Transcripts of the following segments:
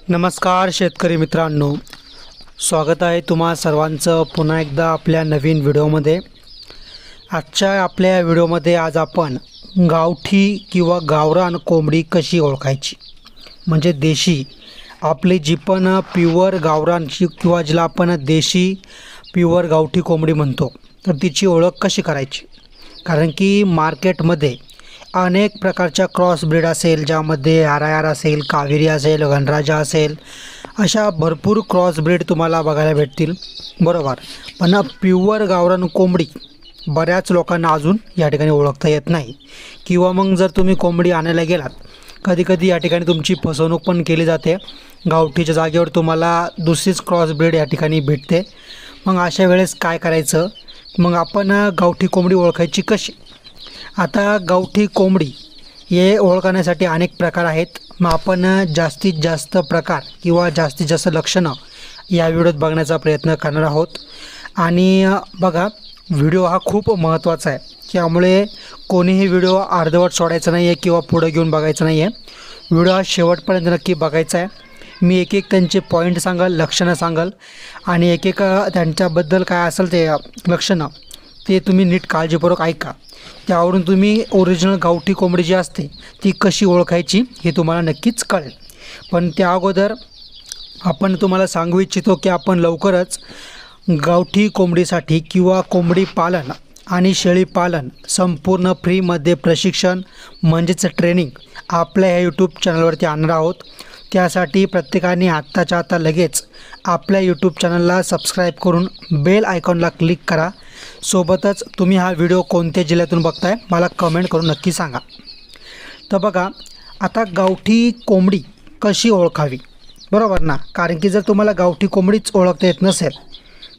नमस्कार शेतकरी मित्रांनो, स्वागत आहे तुम्हा सर्वांचं पुन्हा एकदा आपल्या नवीन व्हिडिओमध्ये। आजच्या आपल्या व्हिडिओमध्ये आज आपण गावठी किंवा गावरान कोंबडी कशी ओळखायची, म्हणजे देशी आपली जी पण प्युअर गावरान किंवा जिला आपण देशी प्युअर गावठी कोंबडी म्हणतो, तर तिची ओळख कशी करायची। कारण की मार्केटमध्ये अनेक प्रकारच्या क्रॉस ब्रीड असेल, ज्यामध्ये RIR असेल, कावेरी असेल, वनराजा असेल, अशा भरपूर क्रॉस ब्रीड तुम्हाला बघायला भेटतील, बरोबर। पण प्युअर गावरान कोंबडी बऱ्याच लोकांना अजून या ठिकाणी ओळखता येत नाही, किंवा मग जर तुम्ही कोंबडी आणायला गेलात, कधीकधी या ठिकाणी तुमची फसवणूक पण केली जाते। गावठीच्या जागेवर तुम्हाला दुसरीच क्रॉस ब्रीड या ठिकाणी भेटते। मग अशा वेळेस काय करायचं, मग आपण गावठी कोंबडी ओळखायची कशी। आता गावठी कोंबडी हे ओळखण्यासाठी अनेक प्रकार आहेत। मग आपण जास्तीत जास्त प्रकार किंवा जास्तीत जास्त लक्षणं या व्हिडिओत बघण्याचा प्रयत्न करणार आहोत। आणि बघा, व्हिडिओ हा खूप महत्त्वाचा आहे, त्यामुळे कोणीही व्हिडिओ अर्धवट सोडायचा नाही आहे किंवा पुढे घेऊन बघायचं नाही आहे। व्हिडिओ हा शेवटपर्यंत नक्की बघायचा आहे। मी एक एक त्यांचे पॉईंट सांगाल, लक्षणं सांगाल, आणि एक एक त्यांच्याबद्दल काय असेल ते लक्षणं ते तुम्ही नीट काळजीपूर्वक ऐका। त्यावरून तुम्ही ओरिजिनल गावठी कोंबडी जी असते ती कशी ओळखायची हे तुम्हाला नक्कीच कळेल। पण त्या अगोदर आपण तुम्हाला सांगू इच्छितो की आपण लवकरच गावठी कोंबडीसाठी किंवा कोंबडी पालन आणि शेळी पालन संपूर्ण फ्रीमध्ये प्रशिक्षण म्हणजेच ट्रेनिंग आपल्या ह्या यूट्यूब चॅनलवरती आणणार आहोत। त्यासाठी प्रत्येकाने आत्ताच्या आत्ता लगेच आपल्या यूट्यूब चॅनलला सबस्क्राईब करून बेल आयकॉनला क्लिक करा। सोबतच तुम्ही हा व्हिडिओ कोणत्या जिल्ह्यातून बघताय मला कमेंट करून नक्की सांगा। तर बघा, आता गावठी कोंबडी कशी ओळखावी, बरोबर ना। कारण की जर तुम्हाला गावठी कोंबडीच ओळखता येत नसेल,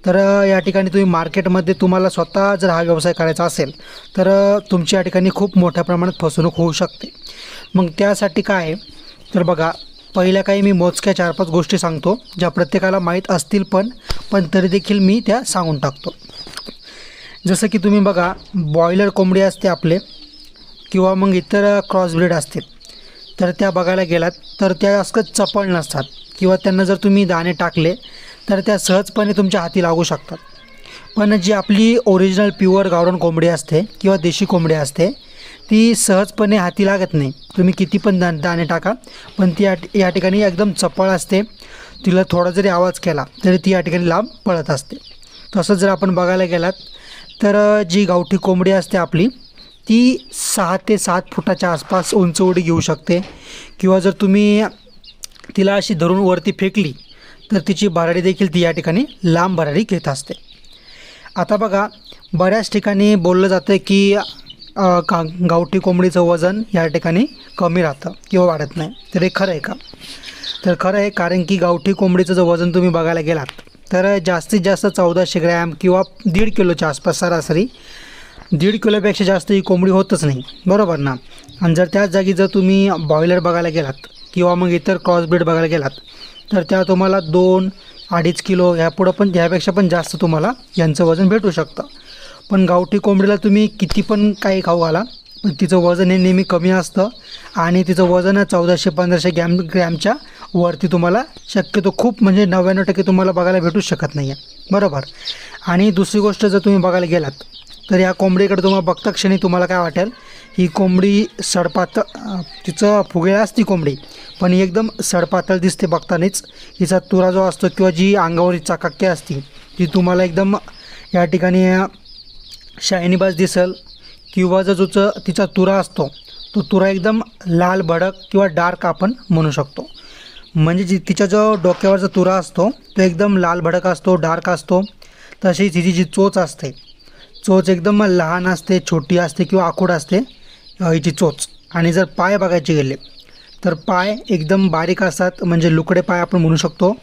तर या ठिकाणी तुम्ही मार्केटमध्ये तुम्हाला स्वतः जर हा व्यवसाय करायचा असेल, तर तुमच्या या ठिकाणी खूप मोठ्या प्रमाणात फसवणूक होऊ शकते। मग त्यासाठी काय आहे, तर बघा, पहिल्या काही मी मोजक्या 4-5 गोष्टी सांगतो, ज्या प्रत्येकाला माहीत असतील पण तरी देखील मी त्या सांगून टाकतो। जसं की तुम्ही बघा, बॉयलर कोंबडी असते आपले, किंवा मग इतर क्रॉस ब्रीड असतील, तर त्या बघायला गेलात तर त्या असं चपळ नसतात, किंवा त्यांना जर तुम्ही दाणे टाकले तर त्या सहजपणे तुमच्या हाती लागू शकतात। पण जी आपली ओरिजिनल प्युअर गावरान कोंबडी असते किंवा देशी कोंबडी असते, ती सहजपणे हाती लागत नाही। तुम्ही किती पण दाणे टाका, पण ती या ठिकाणी एकदम चपळ असते। तिला थोडा जरी आवाज केला तरी ती या ठिकाणी लांब पळत असते। तसं जर आपण बघायला गेलात तर जी गावठी कोंबडी असते आपली, ती 6 ते 7 फुटाच्या आसपास उंच उडी घेऊ शकते, किंवा जर तुम्ही तिला अशी धरून वरती फेकली तर तिची भराडी देखील ती या ठिकाणी लांब भराडी घेत असते। आता बघा, बऱ्याच ठिकाणी बोललं जातं की गावठी कोंबडीचं वजन या ठिकाणी कमी राहतं किंवा वाढत नाही, तर हे खरं आहे का? तर खरं आहे, कारण की गावठी कोंबडीचं जर वजन तुम्ही बघायला गेलात तर जास्तीत जास्त 1400 ग्रॅम किंवा 1.5 किलोच्या आसपास सरासरी 1.5 किलोपेक्षा जास्त ही कोंबडी होतच नाही, बरोबर ना। आणि जर त्याच जागी जर तुम्ही बॉयलर बघायला गेलात किंवा मग इतर क्रॉस ब्रीड बघायला गेलात, तर त्या तुम्हाला 2-2.5 किलो ह्यापुढं पण ह्यापेक्षा पण जास्त तुम्हाला यांचं वजन भेटू शकतं। पण गावठी कोंबडीला तुम्ही किती पण काही खाऊ घाला, पण तिचं वजन हे नेहमी कमी असतं, आणि तिचं वजन 1400-1500 ग्रॅमच्या वरती तुम्हाला शक्यतो खूप म्हणजे 99% तुम्हाला बघायला भेटूच शकत नाही आहे, बरोबर। आणि दुसरी गोष्ट, जर तुम्ही बघायला गेलात तर या कोंबडीकडे तुम्हाला बघता क्षणी तुम्हाला काय वाटेल, ही कोंबडी सडपातळ, तिचं फुगेळा असती कोंबडी, पण ही एकदम सडपातळ दिसते बघतानीच। हिचा तुरा जो असतो किंवा जी अंगावरची चाकाक्की असती ती तुम्हाला एकदम या ठिकाणी शायनीबाज दिसेल, किंवा जो तिचा तुरा असतो तो तुरा एकदम लाल भडक किंवा डार्क आपण म्हणू शकतो। म्हणजे तिच्या जो डोक्यावरचा तुरा असतो तो एकदम लाल भडक असतो, डार्क असतो। तशीच हिची जी चोच असते, चोच एकदम लहान असते, छोटी असते किंवा आखूड असते हिची चोच। आणि जर पाय बघायचे गेले तर पाय एकदम बारीक असतात, म्हणजे लुकडे पाय आपण म्हणू शकतो,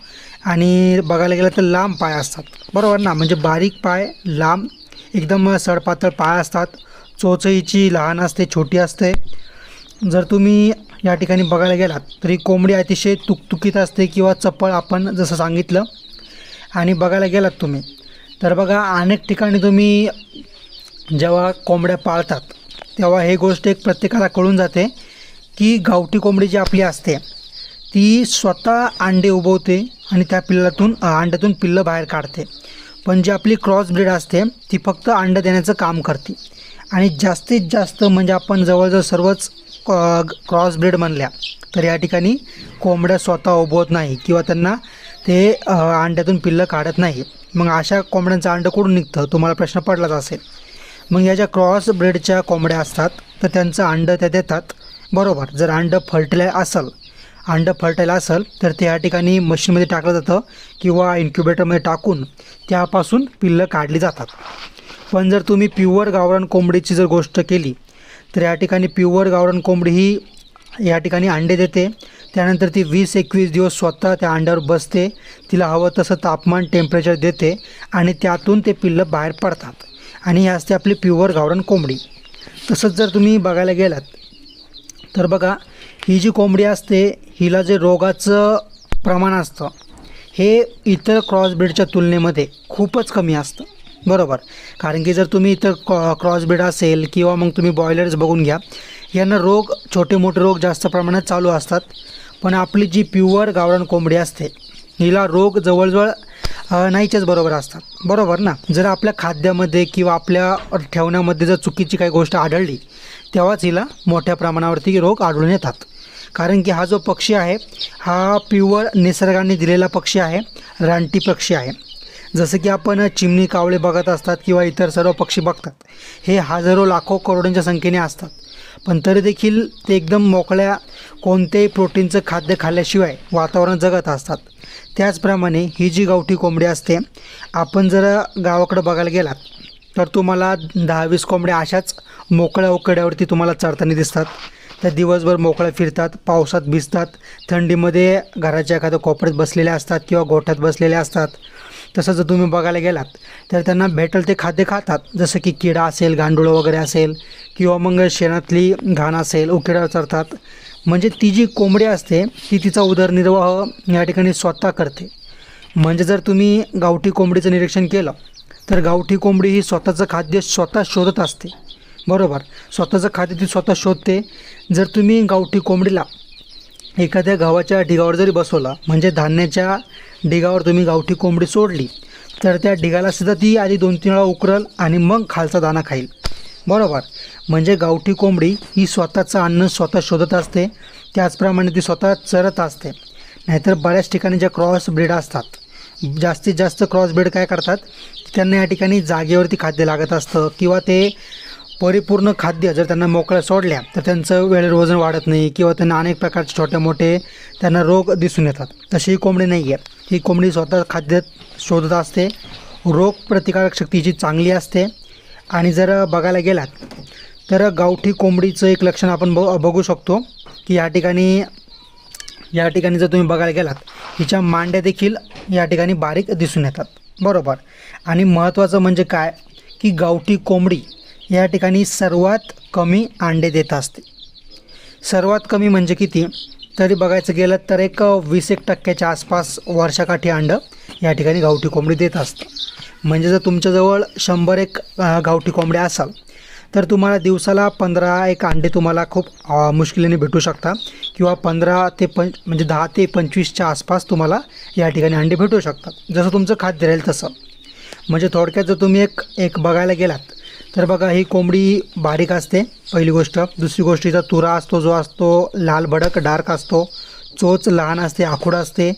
आणि बघायला गेलं तर लांब पाय असतात, बरोबर ना। म्हणजे बारीक पाय, लांब एकदम सडपातळ पाय असतात। चोच हिची लहान असते, छोटी असते। जर तुम्ही या ठिकाणी बघायला गेलात तर ही कोंबडी अतिशय तुकतुकीत असते किंवा चपळ, आपण जसं सांगितलं। आणि बघायला गेलात तुम्ही तर बघा, अनेक ठिकाणी तुम्ही जेव्हा कोंबड्या पाळतात तेव्हा हे गोष्ट एक प्रत्येकाला कळून जाते की गावठी कोंबडी जी आपली असते ती स्वतः अंडे उबवते आणि त्या अंड्यातून पिल्लं बाहेर काढते. पण जी आपली क्रॉस ब्रीड असते ती फक्त अंडं देण्याचं काम करते. आणि जास्तीत जास्त म्हणजे आपण जवळजवळ सर्वच क्रॉस ब्रीड म्हणल्या तर या ठिकाणी कोंबड्या स्वतः उबवत नाही किंवा त्यांना ते अंड्यातून पिल्लं काढत नाही. मग अशा कोंबड्यांचं अंडं कुठून निघतं तुम्हाला प्रश्न पडलाच असेल. मग या ज्या क्रॉस ब्रीडच्या कोंबड्या असतात तर त्यांचं अंडं त्या देतात. बरोबर, जर अंडं फर्टाईल असेल तर ते या ठिकाणी मशीनमध्ये टाकलं जातं किंवा इन्क्युबेटरमध्ये टाकून त्यापासून पिल्लं काढली जातात. पण जर तुम्ही प्युअर गावरान कोंबडीची जर गोष्ट केली तर या ठिकाणी प्युअर गावरान कोंबडी ही या ठिकाणी अंडे देते. त्यानंतर ती 20-21 दिवस स्वतः त्या अंड्यावर बसते, तिला हवं तसं तापमान टेम्परेचर देते आणि त्यातून ते पिल्लं बाहेर पडतात. आणि ही असते आपली प्युअर गावरान कोंबडी. तसंच जर तुम्ही बघायला गेलात तर बघा, ही जी कोंबडी असते हिला जे रोगाचं प्रमाण असतं हे इतर क्रॉस ब्रीडच्या तुलनेमध्ये खूपच कमी असतं. बरोबर, कारण की जर तुम्ही इतर क्रॉस ब्रीड असेल किंवा मग तुम्ही बॉयलर्स बघून घ्या, यांना छोटे मोठे रोग जास्त प्रमाणात चालू असतात. पण आपली जी प्युअर गावरान कोंबडी असते हिला रोग जवळजवळ नाहीच्याच बरोबर असतात. बरोबर ना. जर आपल्या खाद्यामध्ये किंवा आपल्या ठेवण्यामध्ये जर चुकीची काही गोष्ट आढळली तेव्हाच हिला मोठ्या प्रमाणावरती रोग आढळून येतात. कारण की हा जो पक्षी आहे हा प्युअर निसर्गाने दिलेला पक्षी आहे, रानटी पक्षी आहे. जसं की आपण चिमणी, कावळे बघत असतात किंवा इतर सर्व पक्षी बघतात, हे हजारो लाखो करोडोंच्या संख्येने असतात. पण तरी देखील ते एकदम मोकळ्या कोणत्याही प्रोटीनचं खाद्य खाल्ल्याशिवाय वातावरणात जगत असतात. त्याचप्रमाणे ही जी गावठी कोंबडी असते, आपण जर गावाकडं बघायला गेलात तर तुम्हाला 10-20 कोंबड्या अशाच मोकळ्या उकड्यावरती तुम्हाला चरताना दिसतात. त्या दिवसभर मोकळ्या फिरतात, पावसात भिजतात, थंडीमध्ये घराच्या एखाद्या कोपऱ्यात बसलेल्या असतात किंवा गोठ्यात बसलेल्या असतात. तसं जर तुम्ही बघायला गेलात तर त्यांना भेटेल ते खाद्य खातात, जसं की किडा असेल, गांडूळं वगैरे असेल किंवा मग शेणातली घाण असेल, उकिड्यावर चरतात. म्हणजे ती जी कोंबडी असते ती तिचा उदरनिर्वाह या ठिकाणी स्वतः करते. म्हणजे जर तुम्ही गावठी कोंबडीचं निरीक्षण केलं तर गावठी कोंबडी ही स्वतःचं खाद्य स्वतः शोधत असते. बरोबर, स्वतःचं खाद्य ती स्वतः शोधते. जर तुम्ही गावठी कोंबडीला एखाद्या गव्हाच्या ढिगावर जरी बसवला, म्हणजे धान्याच्या ढिगावर तुम्ही गावठी कोंबडी सोडली तर त्या ढिगाला सुद्धा ती आधी 2-3 वेळा उकरल आणि मग खालचा दाणा खाईल. बरोबर, म्हणजे गावठी कोंबडी ही स्वतःचं अन्न स्वतः शोधत असते, त्याचप्रमाणे ती स्वतः चरत असते. नाहीतर बऱ्याच ठिकाणी ज्या क्रॉस ब्रीड असतात, जास्तीत जास्त क्रॉस ब्रीड काय करतात, त्यांना या ठिकाणी जागेवरती खाद्य लागत असतं किंवा ते परिपूर्ण खाद्य जर त्यांना मोकळ्या सोडल्या तर त्यांचं वेळेवर वजन वाढत नाही किंवा त्यांना अनेक प्रकारचे छोटे मोठे त्यांना रोग दिसून येतात. तशी ही कोंबडी नाही आहे. ही कोंबडी स्वतः खाद्य शोधत असते, रोग प्रतिकारक शक्तीची चांगली असते. आणि जर बघायला गेलात तर गावठी कोंबडीचं एक लक्षण आपण बघू शकतो की या ठिकाणी जर तुम्ही बघायला गेलात हिच्या मांड्या देखील या ठिकाणी बारीक दिसून येतात. बरोबर, आणि महत्त्वाचं म्हणजे काय की गावठी कोंबडी या ठिकाणी सर्वात कमी अंडे देत असते. सर्वात कमी म्हणजे किती, तरी बघायचं गेलं तर एक 20% आसपास वर्षाकाठी अंडं या ठिकाणी गावठी कोंबडी देत असतं. म्हणजे जर तुमच्याजवळ 100 गावठी कोंबड्या असाल तर तुम्हाला दिवसाला 15 अंडे तुम्हाला खूप मुश्किलीने भेटू शकतात किंवा 10 ते 25च्या आसपास तुम्हाला या ठिकाणी अंडे भेटू शकतात, जसं तुमचं खाद्य राहील तसं. म्हणजे थोडक्यात जर तुम्ही एक बघायला गेलात तर बघा, ही कोंबडी बारीक असते पहिली गोष्ट. दुसरी गोष्ट हिचा तुरा असतो जो असतो लाल भडक डार्क असतो, चोच लहान असते, आखूड असते,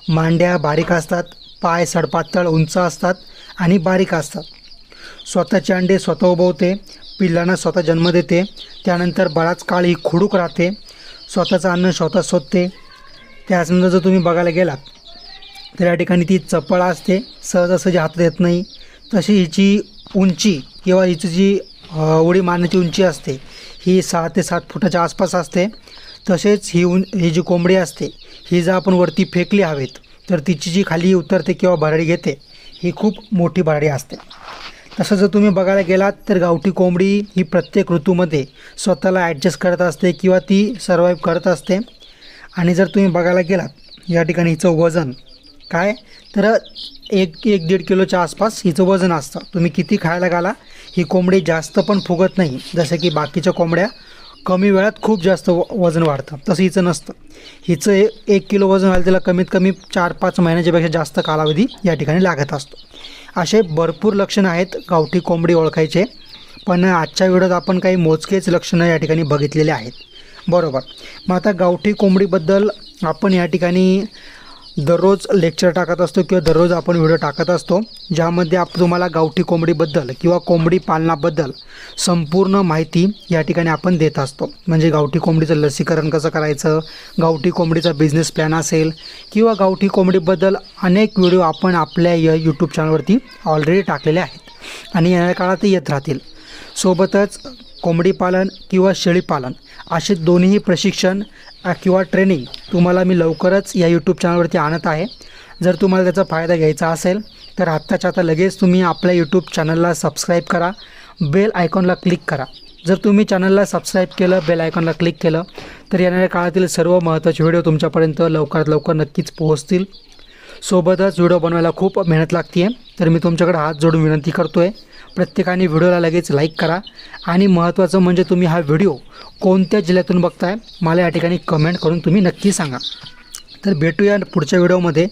मांड्या बारीक असतात, पाय सडपातळ उंच असतात आणि बारीक असतात. स्वतःचे अंडे स्वतः उबवते, पिल्लांना स्वतः जन्म देते, त्यानंतर बराच काळ ही खुडूक राहते, स्वतःचं अन्न स्वतः शोधते. त्याचनंतर जर तुम्ही बघायला गेलात तर या ठिकाणी ती चपळ असते, सहजासहजी हातात येत नाही. तशी हिची उंची किंवा हिची जी उडी मारण्याची उंची असते ही 6 ते 7 फुटाच्या आसपास असते. तसेच ही जी कोंबडी असते ही जर आपण वरती फेकली हवेत तर तिची जी खाली उतरते किंवा भराडी घेते ही खूप मोठी भराडी असते. तसं जर तुम्ही बघायला गेलात तर गावठी कोंबडी ही प्रत्येक ऋतूमध्ये स्वतःला ॲडजस्ट करत असते किंवा ती सर्वाईव्ह करत असते. आणि जर तुम्ही बघायला गेलात या ठिकाणी हिचं वजन काय तर 1-1.5 किलोच्या आसपास हिचं वजन असतं. तुम्ही किती खायला घाला ही कोंबडी जास्त पण फुगत नाही, जसं की बाकीच्या कोंबड्या कमी वेळात खूप जास्त वजन वाढतं. तसं हिचं नसतं. हिचं 1 किलो वजन व्हायला त्याला कमीत कमी 4-5 महिन्याच्यापेक्षा जास्त कालावधी या ठिकाणी लागत असतो. असे भरपूर लक्षणं आहेत गावठी कोंबडी ओळखायचे, पण आजच्या व्हिडिओत आपण काही मोजकेच लक्षणं या ठिकाणी बघितलेले आहेत. बरोबर. मग आता गावठी कोंबडीबद्दल आपण या ठिकाणी दररोज लेक्चर टाकत असतो किंवा दररोज आपण व्हिडिओ टाकत असतो, ज्यामध्ये तुम्हाला गावठी कोंबडीबद्दल किंवा कोंबडी पालनाबद्दल संपूर्ण माहिती या ठिकाणी आपण देत असतो. म्हणजे गावठी कोंबडीचं लसीकरण कसं करायचं, गावठी कोंबडीचा बिझनेस प्लॅन असेल किंवा गावठी कोंबडीबद्दल अनेक व्हिडिओ आपण आपल्या यूट्यूब चॅनलवरती ऑलरेडी टाकलेले आहेत आणि येणाऱ्या काळातही येत राहतील. सोबतच कोंबडी पालन किंवा शेळीपालन असे दोन्हीही प्रशिक्षण किंवा ट्रेनिंग तुम्हाला मी लवकरच या यूट्यूब चॅनलवरती आणत आहे. जर तुम्हाला त्याचा फायदा घ्यायचा असेल तर आत्ताच्या आता लगेच तुम्ही आपल्या यूट्यूब चॅनलला सबस्क्राईब करा, बेल आयकॉनला क्लिक करा. जर तुम्ही चॅनलला सबस्क्राईब केलं, बेल आयकॉनला क्लिक केलं तर येणाऱ्या काळातील सर्व महत्त्वाचे व्हिडिओ तुमच्यापर्यंत लवकरात लवकर नक्कीच पोहोचतील. सोबतच व्हिडिओ बनवायला खूप मेहनत लागते आहे, तर मी तुमच्याकडे हात जोडून विनंती करतो आहे, प्रत्येकाने व्हिडिओला लगेच लाईक करा आणि महत्त्वाचं म्हणजे तुम्ही हा व्हिडिओ कोणत्या जिल्ह्यातून बघताय मला या ठिकाणी कमेंट करून तुम्ही नक्की सांगा. तर भेटूया पुढच्या व्हिडिओमध्ये.